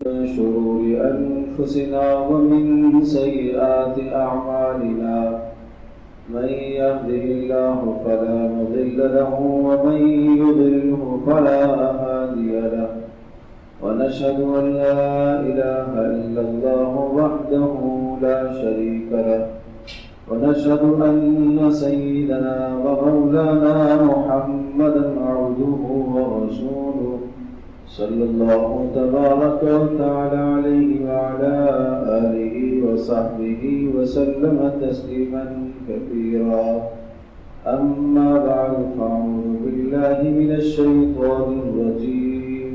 من شرور أنفسنا ومن سيئات أعمالنا من يهده الله فلا مضل له ومن يضلله فلا هادي له ونشهد أن لا إله إلا الله وحده لا شريك له ونشهد أن سيدنا ومولانا محمدا عبده ورسوله صلى الله تبارك وتعالى عليه وعلى آله وصحبه وسلم تسليما كثيرا أما بعد فأعوذ بالله من الشيطان الرجيم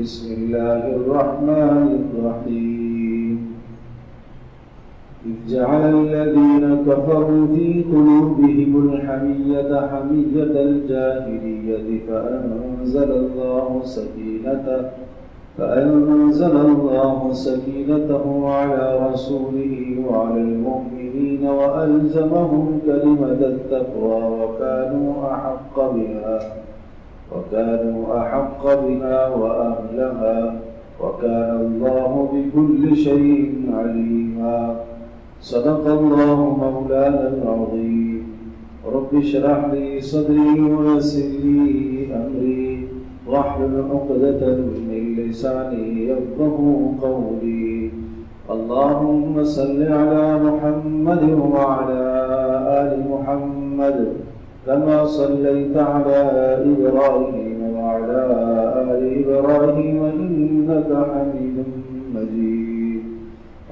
بسم الله الرحمن الرحيم إذ جعل الذين كفروا في قلوبهم الحمية حمية الجاهلية فأنزل الله سكينته على رسوله وعلى المؤمنين وألزمهم كلمة التقوى وكانوا أحق بها وأهلها وكان الله بكل شيء عليما صدق الله مولانا العظيم رب اشرح لي صدري ويسر لي أمري واحلل عقدة من لساني يفقهوا قولي اللهم صل على محمد وعلى آل محمد كما صليت على إبراهيم وعلى آل إبراهيم إنك حميد مجيد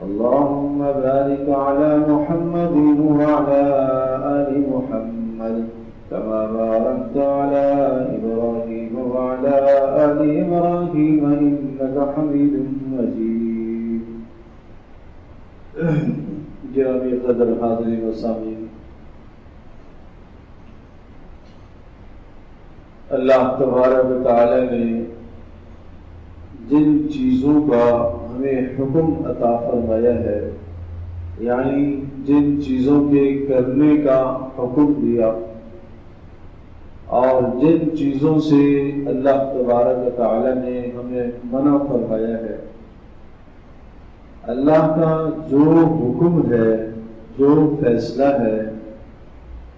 اللهم بارك على محمد وعلى آل محمد كما باركت على إبراهيم وعلى آل إبراهيم إنك حميد مجيد جنابی قدر حاضرین و سامعین، اللہ تبارک و تعالی نے جن چیزوں کا ہمیں حکم عطا فرمایا ہے، یعنی جن چیزوں کے کرنے کا حکم دیا اور جن چیزوں سے اللہ تبارک و تعالی نے ہمیں منع فرمایا ہے، اللہ کا جو حکم ہے، جو فیصلہ ہے،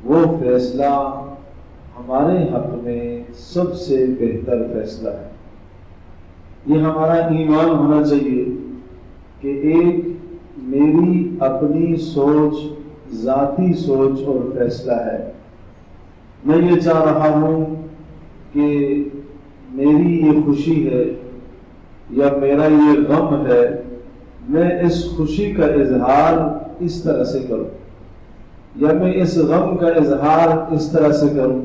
وہ فیصلہ ہمارے حق میں سب سے بہتر فیصلہ ہے۔ یہ ہمارا ایمان ہونا چاہیے کہ ایک میری اپنی سوچ، ذاتی سوچ اور فیصلہ ہے۔ میں یہ چاہ رہا ہوں کہ میری یہ خوشی ہے یا میرا یہ غم ہے، میں اس خوشی کا اظہار اس طرح سے کروں یا میں اس غم کا اظہار اس طرح سے کروں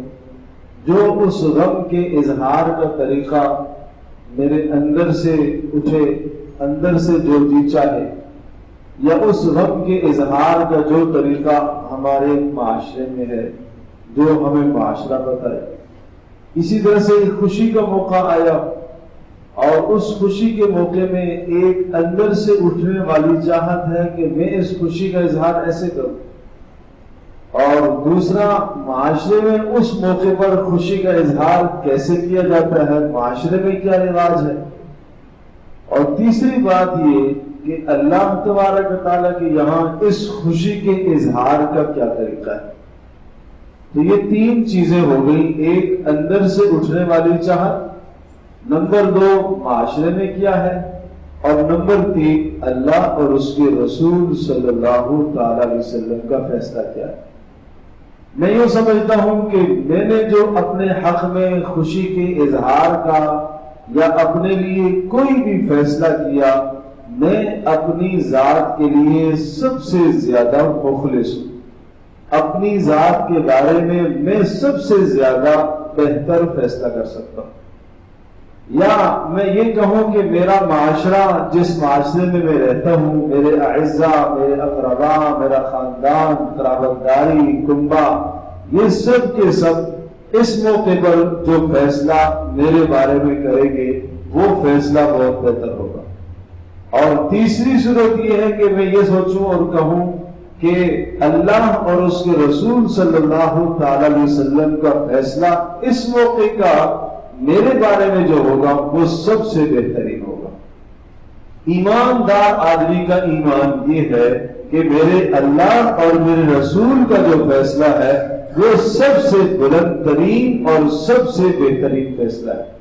جو اس غم کے اظہار کا طریقہ میرے اندر سے اٹھے، اندر سے جو جی چاہے، یا اس غم کے اظہار کا جو طریقہ ہمارے معاشرے میں ہے، جو ہمیں معاشرہ بتائے۔ اسی طرح سے ایک خوشی کا موقع آیا اور اس خوشی کے موقع میں ایک اندر سے اٹھنے والی چاہت ہے کہ میں اس خوشی کا اظہار ایسے کروں، اور دوسرا معاشرے میں اس موقع پر خوشی کا اظہار کیسے کیا جاتا ہے، معاشرے میں کیا رواج ہے، اور تیسری بات یہ کہ اللہ تبارک و تعالیٰ کے یہاں اس خوشی کے اظہار کا کیا طریقہ ہے۔ تو یہ تین چیزیں ہو گئی، ایک اندر سے اٹھنے والی چاہت، نمبر دو معاشرے میں کیا ہے، اور نمبر تین اللہ اور اس کے رسول صلی اللہ تعالی علیہ وسلم کا فیصلہ کیا ہے۔ میں یہ سمجھتا ہوں کہ میں نے جو اپنے حق میں خوشی کے اظہار کا یا اپنے لیے کوئی بھی فیصلہ کیا، میں اپنی ذات کے لیے سب سے زیادہ مخلص ہوں، اپنی ذات کے بارے میں سب سے زیادہ بہتر فیصلہ کر سکتا ہوں۔ یا میں یہ کہوں کہ میرا معاشرہ، جس معاشرے میں میں رہتا ہوں، میرے اعزاء، میرے اقرباء، میرا خاندان، قرابت داری، کنبہ، یہ سب کے سب اس موقع پر جو فیصلہ میرے بارے میں کریں گے وہ فیصلہ بہت بہتر ہوگا۔ اور تیسری صورت یہ ہے کہ میں یہ سوچوں اور کہوں کہ اللہ اور اس کے رسول صلی اللہ تعالی علیہ وسلم کا فیصلہ اس موقع کا میرے بارے میں جو ہوگا وہ سب سے بہترین ہوگا۔ ایماندار آدمی کا ایمان یہ ہے کہ میرے اللہ اور میرے رسول کا جو فیصلہ ہے وہ سب سے بلند ترین اور سب سے بہترین فیصلہ ہے.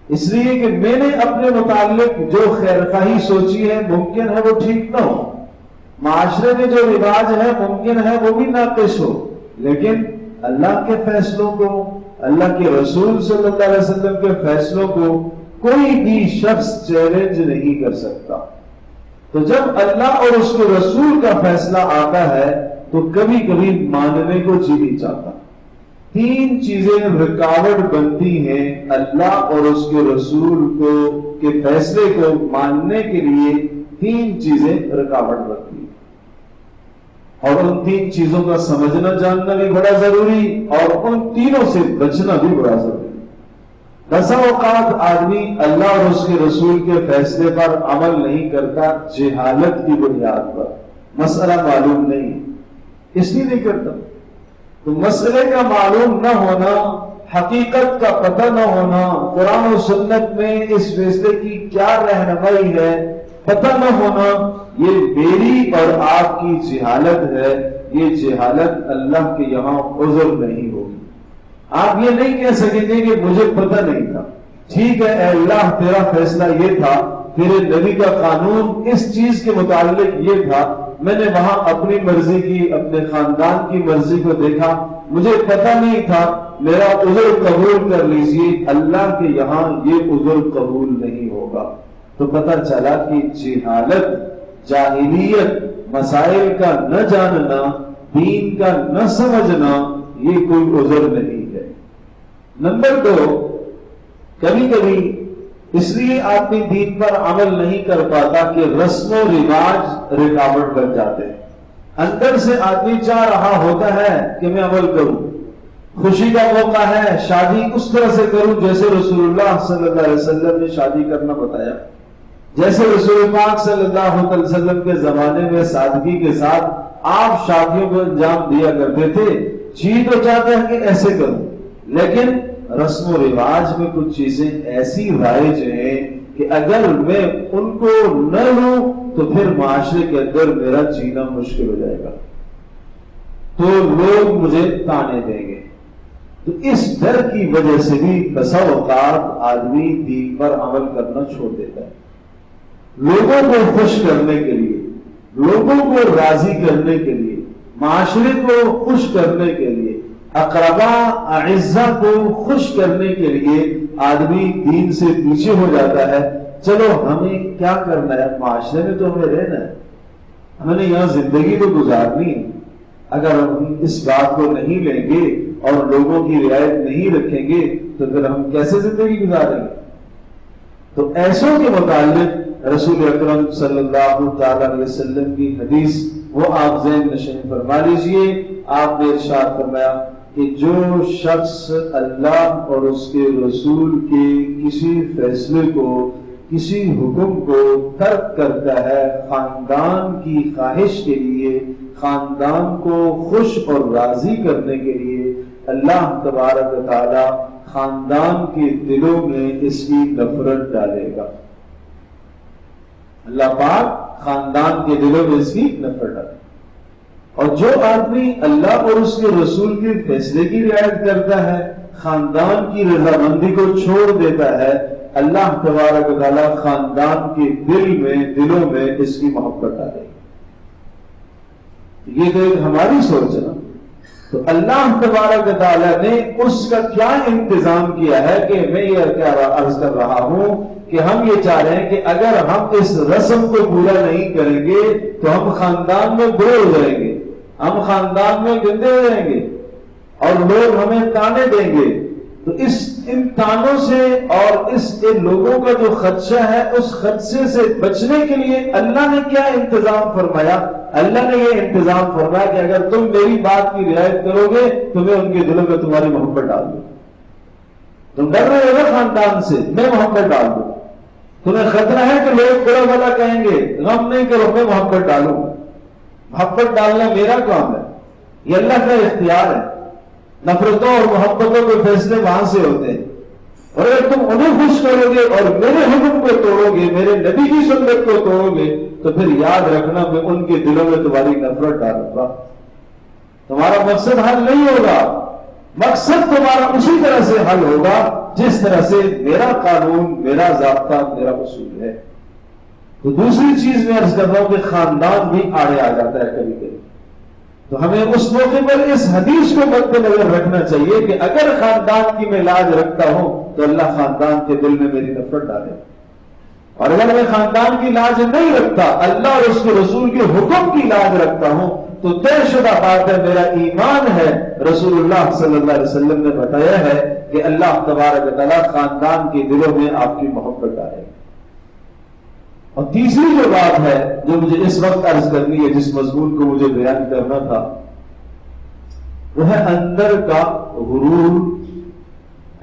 اس لیے کہ میں نے اپنے متعلق جو خیر خواہی سوچی ہے ممکن ہے وہ ٹھیک نہ ہو، معاشرے میں جو رواج ہے ممکن ہے وہ بھی ناقص ہو، لیکن اللہ کے فیصلوں کو، اللہ کے رسول صلی اللہ علیہ وسلم کے فیصلوں کو کوئی بھی شخص چیلنج نہیں کر سکتا. تو جب اللہ اور اس کے رسول کا فیصلہ آتا ہے تو کبھی کبھی ماننے کو جی نہیں چاہتا. تین چیزیں رکاوٹ بنتی ہیں اللہ اور اس کے رسول کو کے فیصلے کو ماننے کے لیے. تین چیزیں رکاوٹ بنتی ہیں اور ان تین چیزوں کا سمجھنا جاننا بھی بڑا ضروری اور ان تینوں سے بچنا بھی بڑا ضروری. بسا اوقات آدمی اللہ اور اس کے رسول کے فیصلے پر عمل نہیں کرتا جہالت کی بنیاد پر، مسئلہ معلوم نہیں اس لیے نہیں کرتا. تو مسئلے کا معلوم نہ ہونا، حقیقت کا پتہ نہ ہونا، قرآن و سنت میں اس فیصلے کی کیا رہنمائی ہے پتہ نہ ہونا، یہ میری اور آپ کی جہالت ہے. یہ جہالت اللہ کے یہاں عذر نہیں ہوگی. آپ یہ نہیں کہہ سکیں گے کہ مجھے پتہ نہیں تھا. ٹھیک ہے اے اللہ تیرا فیصلہ یہ تھا، تیرے نبی کا قانون اس چیز کے متعلق یہ تھا، میں نے وہاں اپنی مرضی کی، اپنے خاندان کی مرضی کو دیکھا، مجھے پتہ نہیں تھا، میرا عذر قبول کر لیجیے. اللہ کے یہاں یہ عذر قبول نہیں ہوگا. تو پتہ چلا کہ جہالت، جاہلیت، مسائل کا نہ جاننا، دین کا نہ سمجھنا یہ کوئی عذر نہیں ہے. نمبر 2، کبھی کبھی اس لیے آدمی دین پر عمل نہیں کر پاتا کہ رسم و رواج رکاوٹ بن جاتے ہیں. اندر سے آدمی چاہ رہا ہوتا ہے کہ میں عمل کروں، خوشی کا موقع ہے، شادی اس طرح سے کروں جیسے رسول اللہ صلی اللہ علیہ وسلم نے شادی کرنا بتایا، جیسے رسول پاک صلی اللہ علیہ وسلم کے زمانے میں سادگی کے ساتھ آپ شادیوں کو انجام دیا کرتے تھے. جی تو چاہتے ہیں کہ ایسے کروں، لیکن رسم و رواج میں کچھ چیزیں ایسی رائج ہیں کہ اگر میں ان کو نہ لوں تو پھر معاشرے کے اندر میرا جینا مشکل ہو جائے گا، تو لوگ مجھے تانے دیں گے. تو اس ڈر کی وجہ سے بھی بسا اوقات آدمی دین پر عمل کرنا چھوڑ دیتا ہے. لوگوں کو خوش کرنے کے لیے، لوگوں کو راضی کرنے کے لیے، معاشرے کو خوش کرنے کے لیے، اقربا اعزا کو خوش کرنے کے لیے آدمی دین سے پیچھے ہو جاتا ہے. چلو ہمیں کیا کرنا ہے، معاشرے میں تو ہمیں رہنا ہے، ہمیں نے یہاں زندگی تو گزارنی ہے. اگر ہم اس بات کو نہیں لیں گے اور لوگوں کی رعایت نہیں رکھیں گے تو پھر ہم کیسے زندگی گزاریں گے. تو ایسوں کے متعلق رسول اکرم صلی اللہ تعالی علیہ وسلم کی حدیث وہ آپ ذہن نشین فرما لیجئے. آپ نے ارشاد فرمایا کہ جو شخص اللہ اور اس کے رسول کے کسی فیصلے کو، کسی حکم کو ترک کرتا ہے خاندان کی خواہش کے لیے، خاندان کو خوش اور راضی کرنے کے لیے، اللہ تبارک و تعالی خاندان کے دلوں میں اس کی نفرت ڈالے گا. اللہ پاک خاندان کے دلوں میں اس کی نفرت ڈالے. اور جو آدمی اللہ اور اس کے رسول کے فیصلے کی رعایت کرتا ہے، خاندان کی رضامندی کو چھوڑ دیتا ہے، اللہ تبارک و تعالی خاندان کے دلوں میں اس کی محبت ڈالے. یہ تو ایک ہماری سوچ ہے نا. تو اللہ تبارک و تعالی نے اس کا کیا انتظام کیا ہے کہ میں یہ کیا عرض کر رہا ہوں کہ ہم یہ چاہ رہے ہیں کہ اگر ہم اس رسم کو پورا نہیں کریں گے تو ہم خاندان میں برے ہو جائیں گے، ہم خاندان میں گندے ہو جائیں گے اور لوگ ہمیں تانے دیں گے. تو ان تانوں سے اور اس لوگوں کا جو خدشہ ہے اس خدشے سے بچنے کے لیے اللہ نے کیا انتظام فرمایا؟ اللہ نے یہ انتظام فرمایا کہ اگر تم میری بات کی رعایت کرو گے تو میں ان کے دلوں میں تمہاری محبت ڈال دوں. تم ڈر رہے ہو نا خاندان سے، میں محبت ڈال دوں. تمہیں خطرہ ہے کہ لوگ برا بھلا کہیں گے، غم نہیں کرو، میں محبت ڈالوں. محبت ڈالنا میرا کام ہے، یہ اللہ کا اختیار ہے. نفرتوں اور محبتوں کے فیصلے وہاں سے ہوتے ہیں. اور اگر تم انہیں خوش کرو گے اور میرے حکم کو توڑو گے، میرے نبی کی سنت کو توڑو گے، تو پھر یاد رکھنا میں ان کے دلوں میں تمہاری نفرت ڈالوں گا، تمہارا مقصد حل نہیں ہوگا۔ مقصد تمہارا اسی طرح سے حل ہوگا جس طرح سے میرا قانون، میرا ضابطہ، میرا اصول ہے۔ تو دوسری چیز میں عرض کر رہا ہوں کہ خاندان بھی آڑے آ جاتا ہے کبھی کبھی، تو ہمیں اس موقع پر اس حدیث کو مد نظر رکھنا چاہیے کہ اگر خاندان کی میں لاج رکھتا ہوں تو اللہ خاندان کے دل میں میری نفرت ڈالے، اور اگر میں خاندان کی لاج نہیں رکھتا، اللہ اور اس کے رسول کے حکم کی لاج رکھتا ہوں، تو طے شدہ بات ہے میرا ایمان ہے، رسول اللہ صلی اللہ علیہ وسلم نے بتایا ہے کہ اللہ تبارک و تعالیٰ خاندان کے دلوں میں آپ کی محبت ڈالے۔ اور تیسری جو بات ہے جو مجھے اس وقت عرض کرنی ہے، جس مضمون کو مجھے بیان کرنا تھا، وہ ہے اندر کا غرور،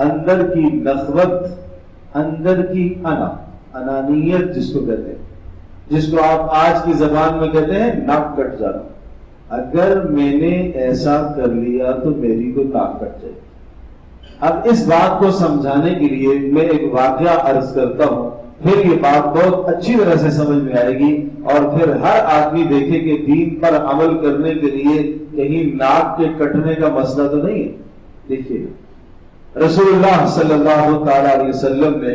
اندر کی نخوت، اندر کی انانیت جس کو کہتے ہیں، جس کو آپ آج کی زبان میں کہتے ہیں ناک کٹ جانا۔ اگر میں نے ایسا کر لیا تو میری تو ناک کٹ جائے۔ اب اس بات کو سمجھانے کے لیے میں ایک واقعہ عرض کرتا ہوں، پھر یہ بات بہت اچھی طرح سے سمجھ میں آئے گی، اور پھر ہر آدمی دیکھے کہ دین پر عمل کرنے کے لیے کہیں ناک کے کٹنے کا مسئلہ تو نہیں ہے۔ دیکھیے رسول اللہ صلی اللہ تعالی علیہ وسلم نے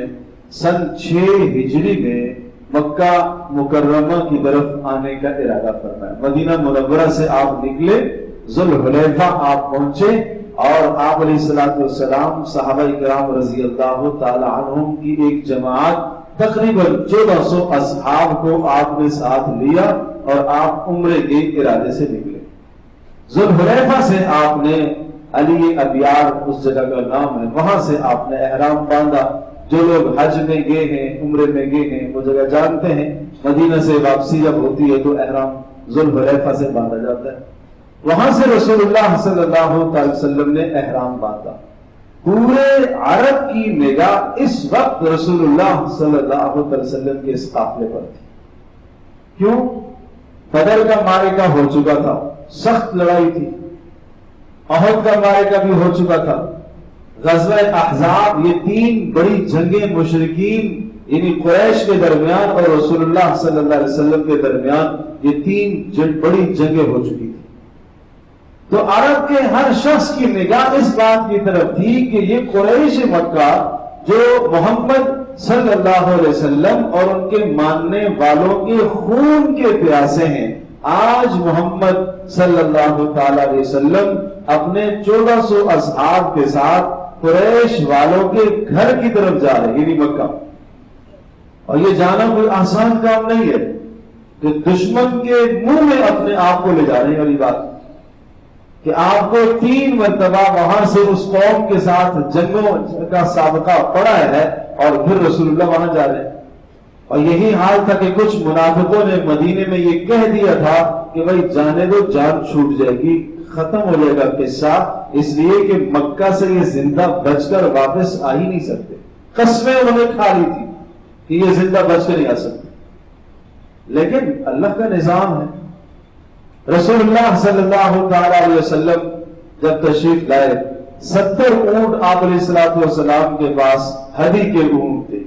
سن 6 ہجری میں مکہ مکرمہ کی طرف آنے کا ارادہ فرمایا۔ مدینہ منورہ سے آپ نکلے، ذوالحلیفہ آپ پہنچے، اور آپ علیہ الصلوۃ والسلام صحابہ کرام رضی اللہ تعالی عنہم کی ایک جماعت تقریباً 1400 اصحاب کو آپ نے ساتھ لیا اور آپ عمرے کے ارادے سے نکلے۔ ذوالحلیفہ سے آپ نے علی ابیار اس جگہ کا نام ہے، وہاں سے آپ نے احرام باندھا۔ جو لوگ حج میں گئے ہیں، عمرے میں گئے ہیں، وہ جگہ جانتے ہیں، مدینہ سے واپسی جب ہوتی ہے تو احرام ذوالحلیفہ سے باندھا جاتا ہے۔ وہاں سے رسول اللہ صلی اللہ علیہ وسلم نے احرام باندھا۔ پورے عرب کی نگاہ اس وقت رسول اللہ صلی اللہ علیہ وسلم کے اس قافلے پر تھی۔ کیوں؟ بدر کا معرکہ ہو چکا تھا، سخت لڑائی تھی، احد کا معرکہ بھی ہو چکا تھا، غزوہ احزاب، یہ 3 بڑی جنگیں مشرکین یعنی قریش کے درمیان اور رسول اللہ صلی اللہ علیہ وسلم کے درمیان، یہ 3 بڑی جنگیں ہو چکی تھی۔ تو عرب کے ہر شخص کی نگاہ اس بات کی طرف تھی کہ یہ قریش مکہ جو محمد صلی اللہ علیہ وسلم اور ان کے ماننے والوں کے خون کے پیاسے ہیں، آج محمد صلی اللہ تعالی علیہ وسلم اپنے 1400 اصحاب کے ساتھ قریش والوں کے گھر کی طرف جا رہے، یعنی مکہ۔ اور یہ جانا کوئی آسان کام نہیں ہے کہ دشمن کے منہ میں اپنے آپ کو لے جا رہے ہیں، والی بات کہ آپ کو 3 مرتبہ وہاں سے اس قوم کے ساتھ جنگوں کا سابقہ پڑا ہے، اور پھر رسول اللہ وہاں جا رہے ہیں۔ اور یہی حال تھا کہ کچھ منافقوں نے مدینے میں یہ کہہ دیا تھا کہ بھائی جانے دو، جان چھوٹ جائے گی، ختم ہو جائے گا قصہ، اس لیے کہ مکہ سے یہ زندہ بچ کر واپس آ ہی نہیں سکتے۔ قسمیں انہوں نے کھا لی تھی کہ یہ زندہ بچ کر نہیں آ سکتے، لیکن اللہ کا نظام ہے۔ رسول اللہ صلی اللہ تعالی علیہ وسلم جب تشریف لائے، 70 اونٹ آپ علیہ الصلوۃ والسلام کے پاس ہدی کے اونٹ تھے۔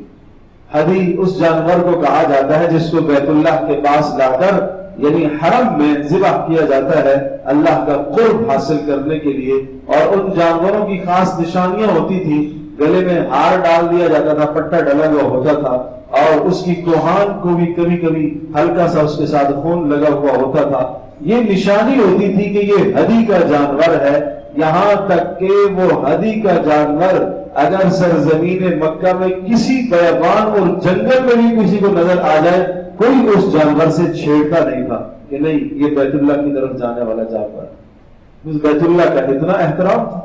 ہدی اس جانور کو کہا جاتا ہے جس کو بیت اللہ کے پاس لا کر یعنی حرم میں ذبح کیا جاتا ہے اللہ کا قرب حاصل کرنے کے لیے، اور ان جانوروں کی خاص نشانیاں ہوتی تھی۔ گلے میں ہار ڈال دیا جاتا تھا، پٹا ڈلا ہوا ہوتا تھا، اور اس کی کوہان کو بھی کبھی کبھی ہلکا سا اس کے ساتھ خون لگا ہوا ہوتا تھا۔ یہ نشانی ہوتی تھی کہ یہ ہدی کا جانور ہے، یہاں تک کہ وہ ہدی کا جانور اگر سرزمین مکہ میں کسی بیابان اور جنگل میں بھی کسی کو نظر آ جائے، کوئی اس جانور سے چھیڑتا نہیں تھا کہ نہیں یہ بیت اللہ کی طرف جانے والا جانور ہے۔ اس بیت اللہ کا اتنا احترام تھا،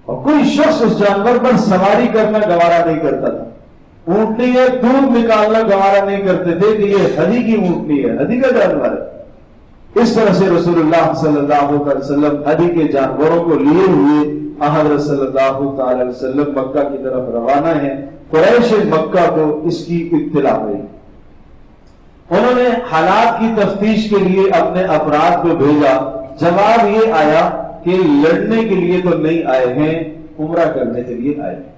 اور کوئی شخص اس جانور پر سواری کرنا گوارا نہیں کرتا تھا۔ اونٹنی ہے، دودھ نکالنا گوارا نہیں کرتے تھے کہ یہ ہدی کی اونٹنی ہے، ہدی کا جانور ہے۔ اس طرح سے رسول اللہ صلی اللہ علیہ وسلم ہدی کے جانوروں کو لیے ہوئے حضرت صلی اللہ تعالی علیہ وسلم مکہ کی طرف روانہ ہیں۔ قریش مکہ کو اس کی اطلاع ہوئی، انہوں نے حالات کی تفتیش کے لیے اپنے افراد کو بھیجا۔ جواب یہ آیا کہ لڑنے کے لیے تو نہیں آئے ہیں، عمرہ کرنے کے لیے آئے ہیں۔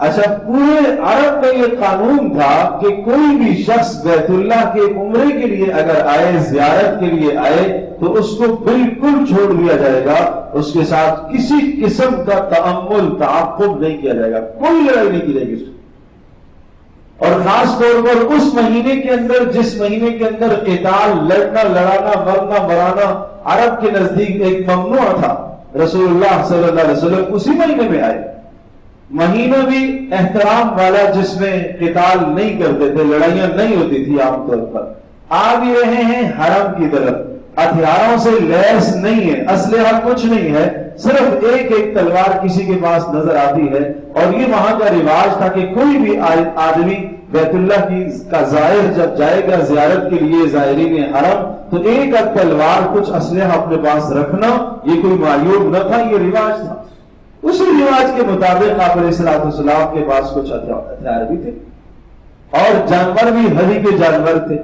اچھا، پورے عرب میں یہ قانون تھا کہ کوئی بھی شخص بیت اللہ کے عمرے کے لیے اگر آئے، زیارت کے لیے آئے، تو اس کو بالکل چھوڑ دیا جائے گا، اس کے ساتھ کسی قسم کا تأمل تعاقب نہیں کیا جائے گا، کوئی لڑائی نہیں کی جائے گی. اور خاص طور پر اس مہینے کے اندر جس مہینے کے اندر قتال، لڑنا لڑانا مرنا مرانا عرب کے نزدیک ایک ممنوع تھا، رسول اللہ صلی اللہ علیہ وسلم اسی مہینے میں آئے. مہینہ بھی احترام والا جس میں قتال نہیں کرتے تھے، لڑائیاں نہیں ہوتی تھی عام طور پر. آ بھی رہے ہیں حرم کی طرف، ہتھیاروں سے لیس نہیں ہے، اسلحہ کچھ نہیں ہے، صرف ایک ایک تلوار کسی کے پاس نظر آتی ہے. اور یہ وہاں کا رواج تھا کہ کوئی بھی آدمی بیت اللہ کی کا زائر جب جائے گا زیارت کے لیے، زائرین حرم، تو ایک ایک تلوار کچھ اسلحہ اپنے پاس رکھنا یہ کوئی معیوب نہ تھا، یہ رواج تھا. اسی رواج کے مطابق آپ علیہ الصلوۃ والسلام کے پاس کچھ ہتھیار بھی تھے اور جانور بھی ہدی کے جانور تھے.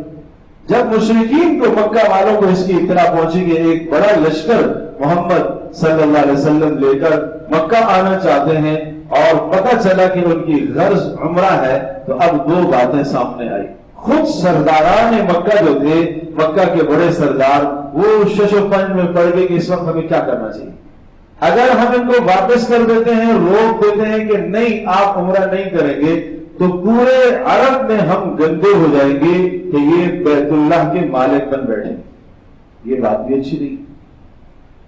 جب مشرکین کو، مکہ والوں کو اس کی اطلاع پہنچی کہ ایک بڑا لشکر محمد صلی اللہ علیہ وسلم لے کر مکہ آنا چاہتے ہیں اور پتہ چلا کہ ان کی غرض عمرہ ہے، تو اب دو باتیں سامنے آئی. خود سرداران مکہ جو تھے، مکہ کے بڑے سردار، وہ شش و پنج میں پڑ گئے کہ اس وقت ہمیں کیا کرنا چاہیے. اگر ہم ان کو واپس کر دیتے ہیں، روک دیتے ہیں کہ نہیں آپ عمرہ نہیں کریں گے، تو پورے عرب میں ہم گندے ہو جائیں گے کہ یہ بیت اللہ کے مالک بن بیٹھے. یہ بات بھی اچھی نہیں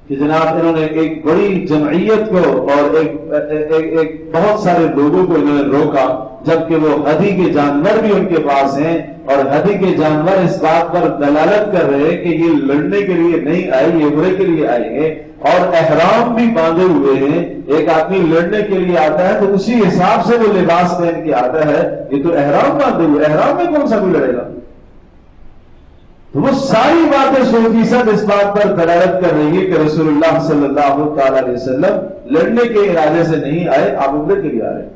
کہ جناب انہوں نے ایک بڑی جمعیت کو اور ایک بہت سارے لوگوں کو انہوں نے روکا، جبکہ وہ ہدی کے جانور بھی ان کے پاس ہیں، اور ہدی کے جانور اس بات پر دلالت کر رہے کہ یہ لڑنے کے لیے نہیں آئے، یہ عمرے کے لیے آئے ہیں، اور احرام بھی باندھے ہوئے ہیں. ایک آدمی لڑنے کے لیے آتا ہے تو اسی حساب سے وہ لباس پہن کے آتا ہے، یہ تو احرام باندھے ہوئے، احرام میں کون سا بھی لڑے گا. تو وہ ساری باتیں 100% اس بات پر دلالت کر رہی ہے کہ رسول اللہ صلی اللہ تعالی علیہ وسلم لڑنے کے ارادے سے نہیں آئے، آپ عمرے کے لیے آ رہے ہیں.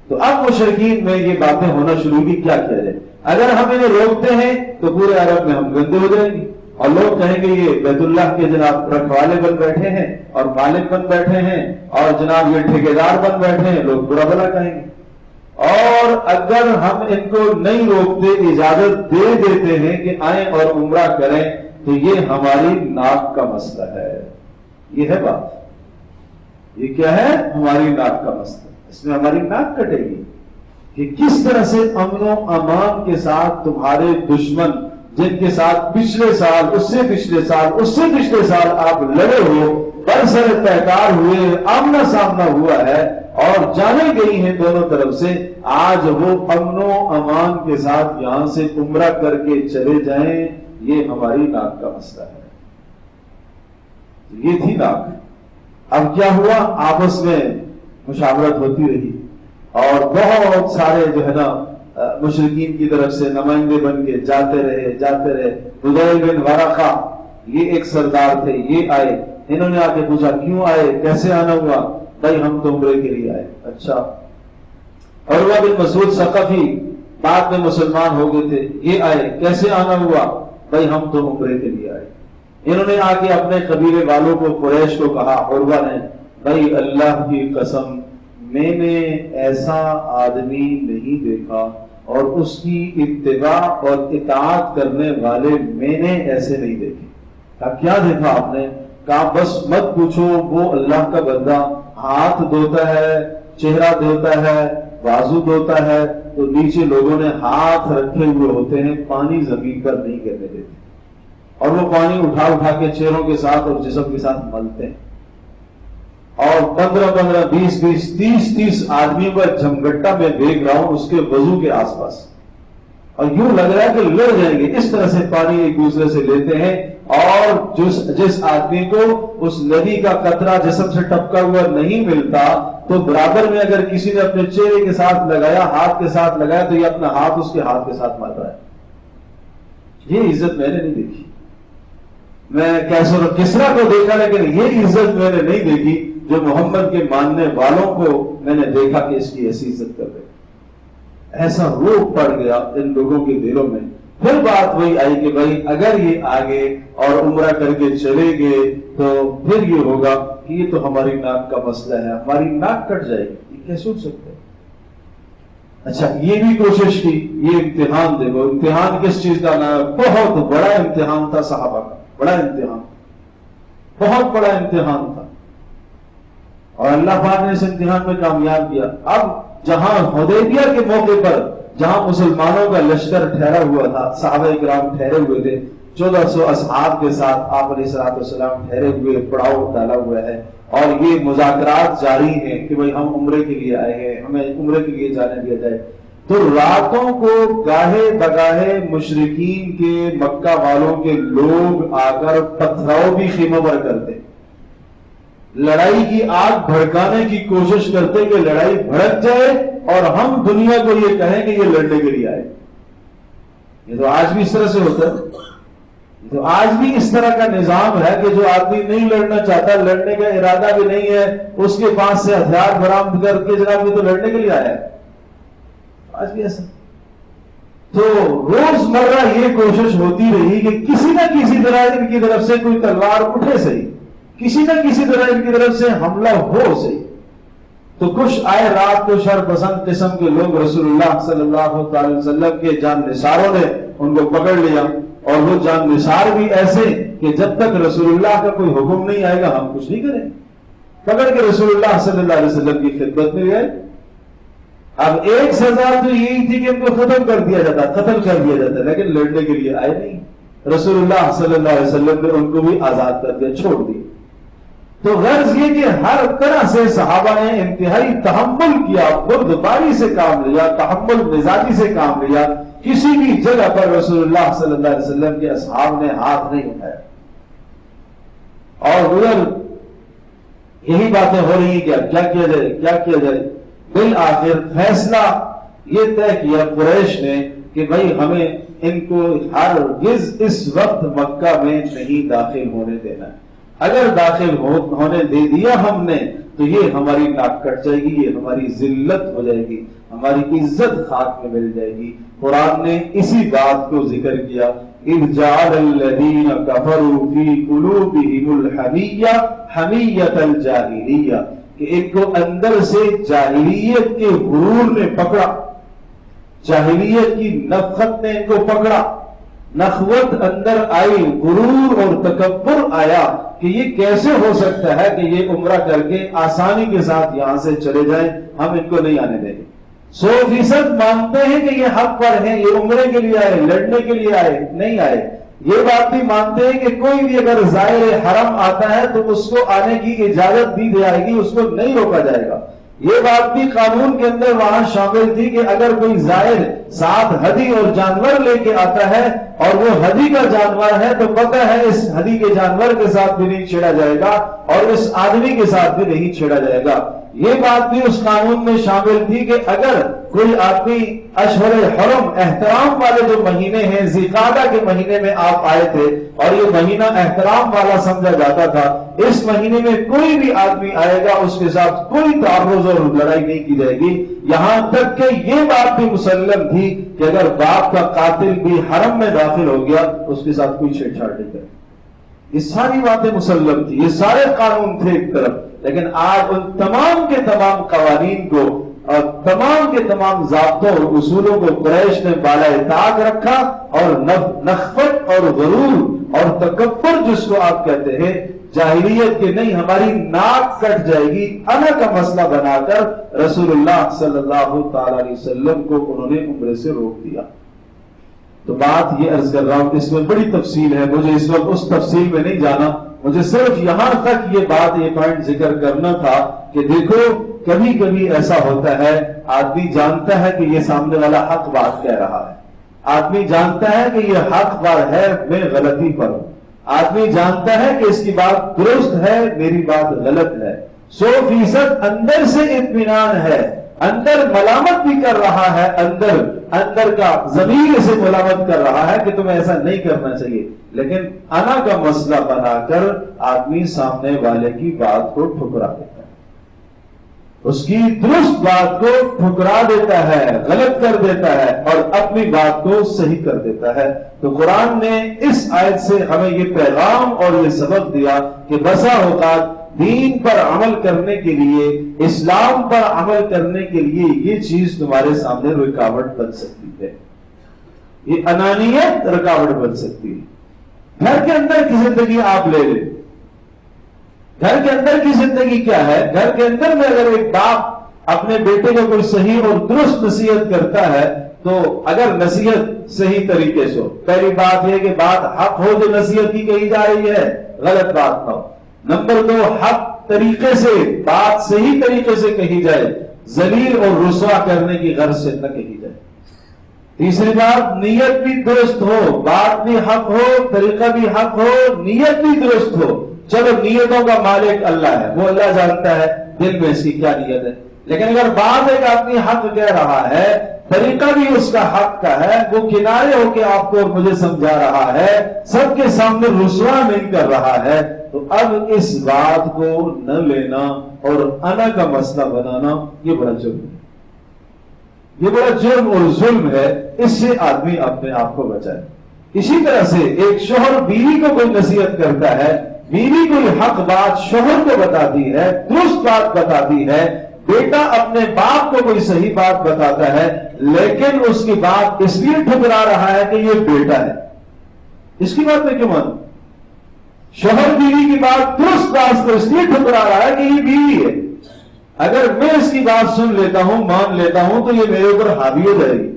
تو اب مشرکین میں یہ باتیں ہونا شروع کی، کیا کیا جائے. اگر ہم انہیں روکتے ہیں تو پورے عرب میں ہم گندے ہو جائیں گے، اور لوگ کہیں گے یہ بیت اللہ کے جناب رکھوالے بن بیٹھے ہیں اور مالک بن بیٹھے ہیں، اور جناب یہ ٹھیکیدار بن بیٹھے ہیں، لوگ برا بھلا کہیں گے. اور اگر ہم ان کو نہیں روکتے، اجازت دے دیتے ہیں کہ آئیں اور عمرہ کریں، تو یہ ہماری ناک کا مسئلہ ہے. یہ ہے بات، یہ کیا ہے؟ ہماری ناک کا مسئلہ. اس میں ہماری ناک کٹے گی کہ کس طرح سے امن و امان کے ساتھ تمہارے دشمن، جن کے ساتھ پچھلے سال، اس سے پچھلے سال، اس سے پچھلے سال آپ لڑے ہو، برسر پیکار ہوئے، آمنا سامنا ہوا ہے اور جانے گئی ہیں دونوں طرف سے، آج وہ امن و امان کے ساتھ یہاں سے عمرہ کر کے چلے جائیں، یہ ہماری ناک کا مسئلہ ہے. یہ تھی ناک. اب کیا ہوا؟ آپس میں مشاورت ہوتی رہی اور بہت سارے جو ہے نا مشرکین کی طرف سے نمائندے بن کے جاتے رہے. بدیل بن ورقہ یہ ایک سردار تھے، یہ آئے، انہوں نے آ کے پوچھا کیوں آئے، کیسے آنا ہوا؟ بھائی ہم تو عمرے کے لیے آئے. اچھا. اور وہ بن مسعود ثقفی بعد میں مسلمان ہو گئے تھے، یہ آئے، کیسے آنا ہوا؟ بھائی ہم تو عمرے کے لیے آئے. انہوں نے آ کے اپنے قبیلے والوں کو، قریش کو کہا، عروہ نے، بھائی اللہ کی قسم میں نے ایسا آدمی نہیں دیکھا اور اس کی اتباع اور اطاعت کرنے والے میں نے ایسے نہیں دیکھے. کہا کیا دیکھا آپ نے؟ کہا بس مت پوچھو، وہ اللہ کا بندہ ہاتھ دھوتا ہے، چہرہ دھوتا ہے، بازو دھوتا ہے، تو نیچے لوگوں نے ہاتھ رکھے ہوئے ہوتے ہیں، پانی زمین پر نہیں گرنے دیتے، اور وہ پانی اٹھا کے چہروں کے ساتھ اور جسم کے ساتھ ملتے ہیں. اور 15 20 30 آدمیوں کا جھمگٹا میں دیکھ رہا ہوں اس کے وضو کے آس پاس، اور یوں لگ رہا ہے کہ لڑ جائیں گے. اس طرح سے پانی ایک دوسرے سے لیتے ہیں، اور جس آدمی کو اس ندی کا قطرہ جسم سے ٹپکا ہوا نہیں ملتا، تو برابر میں اگر کسی نے اپنے چہرے کے ساتھ لگایا، ہاتھ کے ساتھ لگایا، تو یہ اپنا ہاتھ اس کے ہاتھ کے ساتھ مار رہا ہے. یہ عزت میں نے نہیں دیکھی. میں کیسر و کسرا کو دیکھا، لیکن یہ عزت میں نے نہیں دیکھی جو محمد کے ماننے والوں کو میں نے دیکھا کہ اس کی ایسی عزت کر رہے. ایسا روب پڑ گیا ان لوگوں کے دلوں میں. پھر بات وہی آئی کہ بھائی اگر یہ آگے اور عمرہ کر کے چلے گئے تو پھر یہ ہوگا کہ یہ تو ہماری ناک کا مسئلہ ہے، ہماری ناک کٹ جائے گی. یہ کیسے ہو سکتا ہے؟ اچھا یہ بھی کوشش کی، یہ امتحان دیکھو، امتحان کس چیز کا نام ہے؟ بہت بڑا امتحان تھا صحابہ کا، بڑا امتحان، بہت بڑا امتحان تھا، اور اللہ پاک نے اس امتحان میں کامیاب کیا۔ اب جہاں حدیبیہ کے موقع پر جہاں مسلمانوں کا لشکر ٹھہرا ہوا تھا، صحابہ کرام ٹھہرے ہوئے تھے، 1400 اصحاب کے ساتھ آپ علیہ السلام ٹھہرے ہوئے، پڑاؤ ڈالا ہوا ہے، اور یہ مذاکرات جاری ہیں کہ بھئی ہم عمرے کے لیے آئے ہیں، ہمیں عمرے کے لیے جانے دیا جائے۔ تو راتوں کو گاہے بگاہے مشرکین کے، مکہ والوں کے لوگ آ کر پتھراؤ بھی خیموں پر کرتے، لڑائی کی آگ بھڑکانے کی کوشش کرتے کہ لڑائی بھڑک جائے اور ہم دنیا کو یہ کہیں کہ یہ لڑنے کے لیے آئے۔ یہ تو آج بھی اس طرح سے ہوتا ہے، تو آج بھی اس طرح کا نظام ہے کہ جو آدمی نہیں لڑنا چاہتا، لڑنے کا ارادہ بھی نہیں ہے، اس کے پاس سے ہتھیار برآمد کر کے جناب یہ تو لڑنے کے لیے آیا ہے، آج بھی ایسا۔ تو روز مرہ یہ کوشش ہوتی رہی کہ کسی نہ کسی طرح ان کی طرف سے کوئی تلوار اٹھے صحیح، کسی نہ کسی طرح ان کی طرف سے حملہ ہو صحیح۔ تو کچھ آئے رات کو شر پسند قسم کے لوگ رسول اللہ صلی اللہ علیہ وسلم کے جان نثاروں نے ان کو پکڑ لیا، اور وہ جان نثار بھی ایسے کہ جب تک رسول اللہ کا کوئی حکم نہیں آئے گا ہم کچھ نہیں کریں، پکڑ کے رسول اللہ صلی اللہ علیہ وسلم کی خدمت میں گئے۔ اب ایک سزا تو یہی تھی کہ ان کو ختم کر دیا جاتا، قتل کر دیا جاتا، لیکن لڑنے کے لیے آئے نہیں۔ رسول اللہ صلی اللہ علیہ وسلم نے ان کو بھی آزاد کر دیا، چھوڑ دیا۔ تو غرض یہ کہ ہر طرح سے صحابہ نے انتہائی تحمل کیا، بردباری سے کام لیا، تحمل مزاجی سے کام لیا، کسی بھی جگہ پر رسول اللہ صلی اللہ علیہ وسلم کے اصحاب نے ہاتھ نہیں اٹھایا۔ اور ادھر یہی باتیں ہو رہی ہیں کہ اب کیا کیا جائے، کیا کیا جائے۔ بالآخر فیصلہ یہ طے کیا قریش نے کہ بھائی ہمیں ان کو ہرگز اس وقت مکہ میں نہیں داخل ہونے دینا ہے، اگر داخل ہونے دے دیا ہم نے تو یہ ہماری ناک کٹ جائے گی، یہ ہماری ذلت ہو جائے گی، ہماری عزت خاک میں مل جائے گی۔ قرآن نے اسی بات کو ذکر کیا، اذ جعل الذین کفروا فی قلوبہم الحمیہ حمیۃ الجاہلیہ، کہ ان کو اندر سے جاہلیت کے غرور نے پکڑا، جاہلیت کی نفخت نے ان کو پکڑا، نخوت اندر آئی، غرور اور تکبر آیا کہ یہ کیسے ہو سکتا ہے کہ یہ عمرہ کر کے آسانی کے ساتھ یہاں سے چلے جائیں، ہم ان کو نہیں آنے دیں گے۔ 100% مانتے ہیں کہ یہ حق پر ہیں، یہ عمرے کے لیے آئے، لڑنے کے لیے آئے، نہیں آئے۔ یہ بات بھی مانتے ہیں کہ کوئی بھی اگر زائر حرم آتا ہے تو اس کو آنے کی اجازت دی جائے گی، اس کو نہیں روکا جائے گا۔ یہ بات بھی قانون کے اندر وہاں شامل تھی کہ اگر کوئی زائر ساتھ ہدی اور جانور لے کے آتا ہے اور وہ ہدی کا جانور ہے تو پتہ ہے اس ہدی کے جانور کے ساتھ بھی نہیں چھیڑا جائے گا اور اس آدمی کے ساتھ بھی نہیں چھیڑا جائے گا۔ یہ بات بھی اس قانون میں شامل تھی کہ اگر کوئی آدمی اشہر حرم احترام والے جو مہینے ہیں، ذی قعدہ کے مہینے میں آپ آئے تھے اور یہ مہینہ احترام والا سمجھا جاتا تھا، اس مہینے میں کوئی بھی آدمی آئے گا اس کے ساتھ کوئی تعرض اور لڑائی نہیں کی جائے گی۔ یہاں تک کہ یہ بات بھی مسلم تھی کہ اگر باپ کا قاتل بھی حرم میں داخل ہو گیا اس کے ساتھ کوئی چھیڑ چھاڑ نہیں کرے۔ یہ ساری باتیں مسلم تھی، یہ سارے قانون تھے ایک طرف، لیکن آج ان تمام کے تمام قوانین کو اور تمام کے تمام ضابطوں اور اصولوں کو قریش نے بالائے طاق رکھا، اور نخوت اور غرور اور تکبر جس کو آپ کہتے ہیں، جاہلیت کے نہیں ہماری ناک کٹ جائے گی، انا کا مسئلہ بنا کر رسول اللہ صلی اللہ تعالی علیہ وسلم کو انہوں نے عمرے سے روک دیا۔ تو بات یہ عرض کر رہا ہوں، اس میں بڑی تفصیل ہے، مجھے اس وقت اس تفصیل میں نہیں جانا، مجھے صرف یہاں تک یہ بات، یہ پوائنٹ ذکر کرنا تھا کہ دیکھو کبھی کبھی ایسا ہوتا ہے، آدمی جانتا ہے کہ یہ سامنے والا حق بات کہہ رہا ہے، آدمی جانتا ہے کہ یہ حق بات ہے، میں غلطی پر ہوں، آدمی جانتا ہے کہ اس کی بات درست ہے، میری بات غلط ہے، 100% اندر سے اطمینان ہے، اندر ملامت بھی کر رہا ہے، اندر کا ضمیر سے ملامت کر رہا ہے کہ تمہیں ایسا نہیں کرنا چاہیے، لیکن انا کا مسئلہ بنا کر آدمی سامنے والے کی بات کو ٹھکرا دیتا ہے، اس کی درست بات کو ٹھکرا دیتا ہے، غلط کر دیتا ہے اور اپنی بات کو صحیح کر دیتا ہے۔ تو قرآن نے اس آیت سے ہمیں یہ پیغام اور یہ سبق دیا کہ بسا اوقات دین پر عمل کرنے کے لیے، اسلام پر عمل کرنے کے لیے یہ چیز تمہارے سامنے رکاوٹ بن سکتی ہے، یہ انانیت رکاوٹ بن سکتی ہے۔ گھر کے اندر کی زندگی آپ لے لیں، گھر کے اندر کی زندگی کیا ہے؟ گھر کے اندر میں اگر ایک باپ اپنے بیٹے کو کوئی صحیح اور درست نصیحت کرتا ہے تو اگر نصیحت صحیح طریقے سے ہو، پہلی بات یہ کہ بات حق ہو جو نصیحت کی کہی جا رہی ہے، غلط بات نہ ہو۔ نمبر 2، حق طریقے سے بات صحیح طریقے سے کہی جائے، ذلیل اور رسوا کرنے کی غرض سے نہ کہی جائے۔ تیسری بات، نیت بھی درست ہو، بات بھی حق ہو، طریقہ بھی حق ہو، نیت بھی درست ہو۔ چلو نیتوں کا مالک اللہ ہے، وہ اللہ جانتا ہے دل میں اس کی کیا نیت ہے، لیکن اگر بات ایک آدمی حق کہہ رہا ہے، طریقہ بھی اس کا حق کا ہے، وہ کنارے ہو کے آپ کو اور مجھے سمجھا رہا ہے، سب کے سامنے رسوا نہیں کر رہا ہے، تو اب اس بات کو نہ لینا اور انا کا مسئلہ بنانا یہ بڑا جرم ہے، یہ بڑا جرم اور ظلم ہے۔ اس سے آدمی اپنے آپ کو بچائے۔ اسی طرح سے ایک شوہر بیوی کو کوئی نصیحت کرتا ہے، بیوی کوئی حق بات شوہر کو بتاتی ہے، درست بات بتاتی ہے، بیٹا اپنے باپ کو کوئی صحیح بات بتاتا ہے لیکن اس کی بات اس لیے ٹھکرا رہا ہے کہ یہ بیٹا ہے، اس کی بات میں کیوں مانوں؟ شوہر بیوی کی بات درست بات کو اس لیے ٹھکرا رہا ہے کہ یہ بیوی ہے، اگر میں اس کی بات سن لیتا ہوں، مان لیتا ہوں تو یہ میرے اوپر حاوی ہو جائے گی۔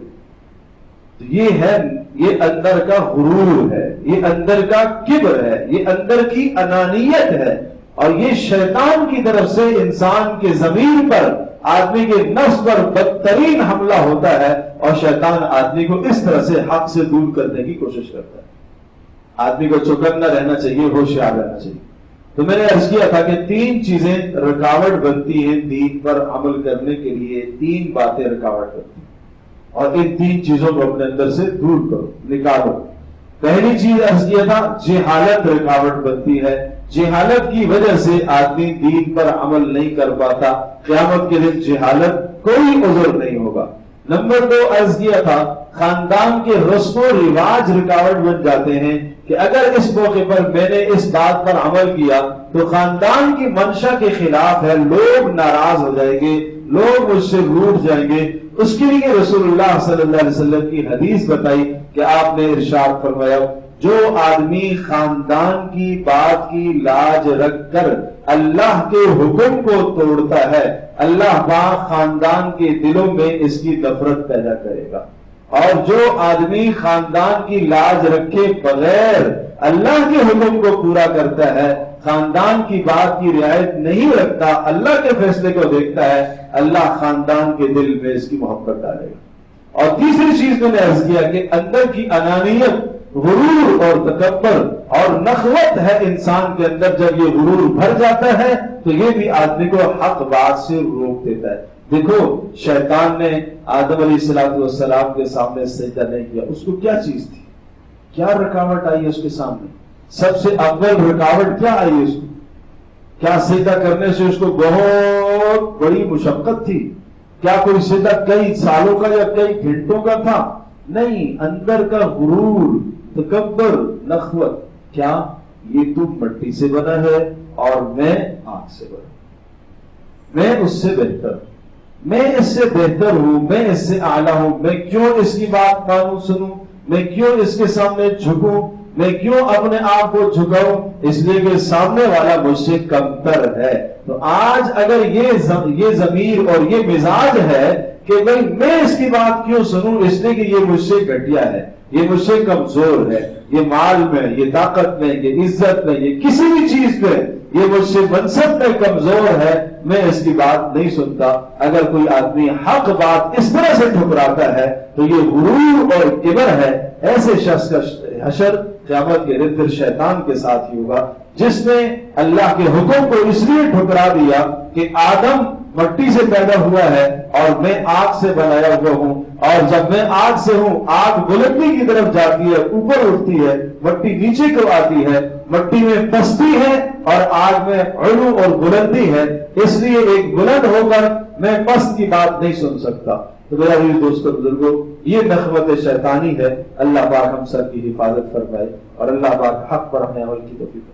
تو یہ ہے، یہ اندر کا غرور ہے، یہ اندر کا کبر ہے، یہ اندر کی انانیت ہے، اور یہ شیطان کی طرف سے انسان کے ضمیر پر، آدمی کے نفس پر بدترین حملہ ہوتا ہے، اور شیطان آدمی کو اس طرح سے حق سے دور کرنے کی کوشش کرتا ہے۔ آدمی کو چوکنا رہنا چاہیے، ہوشیار رہنا چاہیے۔ تو میں نے عرض کیا تھا کہ 3 چیزیں رکاوٹ بنتی ہیں دین پر عمل کرنے کے لیے، 3 باتیں رکاوٹ بنتی ہیں، اور ان 3 چیزوں کو اپنے اندر سے دور کرو، نکالو۔ پہلی چیز عرض کیا تھا، جہالت رکاوٹ بنتی ہے، جہالت کی وجہ سے آدمی دین پر عمل نہیں کر پاتا، قیامت کے دن جہالت کوئی عذر نہیں ہوگا۔ نمبر 2 عرض کیا تھا، خاندان کے رسم و رواج رکاوٹ بن جاتے ہیں کہ اگر اس موقع پر میں نے اس بات پر عمل کیا تو خاندان کی منشا کے خلاف ہے، لوگ ناراض ہو جائیں گے، لوگ مجھ سے روٹھ جائیں گے۔ اس کے لیے رسول اللہ صلی اللہ علیہ وسلم کی حدیث بتائی کہ آپ نے ارشاد فرمایا، جو آدمی خاندان کی بات کی لاج رکھ کر اللہ کے حکم کو توڑتا ہے، اللہ پاک خاندان کے دلوں میں اس کی نفرت پیدا کرے گا، اور جو آدمی خاندان کی لاج رکھے بغیر اللہ کے حکم کو پورا کرتا ہے، خاندان کی بات کی رعایت نہیں رکھتا، اللہ کے فیصلے کو دیکھتا ہے، اللہ خاندان کے دل میں اس کی محبت ڈالے گا۔ اور تیسری چیز میں نے عرض کیا کہ اندر کی انانیت، غرور اور تکبر اور نخوت ہے انسان کے اندر، جب یہ غرور بھر جاتا ہے تو یہ بھی آدمی کو حق بات سے روک دیتا ہے۔ دیکھو شیطان نے آدم علیہ السلام کے سامنے سجدہ نہیں کیا، اس کو کیا چیز تھی، کیا رکاوٹ آئی اس کے سامنے؟ سب سے اول رکاوٹ کیا آئی اس کو؟ کیا سجدہ کرنے سے اس کو بہت بڑی مشقت تھی؟ کیا کوئی سجدہ کئی سالوں کا یا کئی گھنٹوں کا تھا؟ نہیں، اندر کا غرور، تکبر، نخوت، کیا یہ تو مٹی سے بنا ہے اور میں آگ سے بنا، میں اس سے بہتر، میں اس سے بہتر ہوں، میں اس سے اعلیٰ ہوں، میں کیوں اس کی بات مانوں سنوں، میں کیوں اس کے سامنے جھکوں، میں کیوں اپنے آپ کو جھکاؤں؟ اس لیے کہ سامنے والا مجھ سے کمتر ہے۔ تو آج اگر یہ ضمیر اور یہ مزاج ہے کہ بھئی میں اس کی بات کیوں سنوں، اس لیے کہ یہ مجھ سے گھٹیا ہے، یہ مجھ سے کمزور ہے، یہ مال میں، یہ طاقت میں، یہ عزت میں، یہ کسی بھی چیز پہ، یہ مجھ سے منصب میں کمزور ہے، میں اس کی بات نہیں سنتا۔ اگر کوئی آدمی حق بات اس طرح سے ٹھکراتا ہے تو یہ غرور اور کبر ہے۔ ایسے شخص کا حشر قیامت کے دن پھر شیطان کے ساتھ ہی ہوگا، جس نے اللہ کے حکم کو اس لیے ٹھکرا دیا کہ آدم مٹی سے پیدا ہوا ہے اور میں آگ سے بنایا ہوا ہوں، اور جب میں آگ سے ہوں، آگ بلندی کی طرف جاتی ہے، اوپر اٹھتی ہے، مٹی نیچے کو آتی ہے، مٹی میں پستی ہے اور آگ میں علو اور بلندی ہے، اس لیے ایک بلند ہو کر میں پست کی بات نہیں سن سکتا۔ تو میرا بھی دوستو بزرگوں، یہ نخوت شیطانی ہے۔ اللہ پاک ہم سب کی حفاظت فرمائے اور اللہ پاک حق پر ہمیں عمل کی توفیق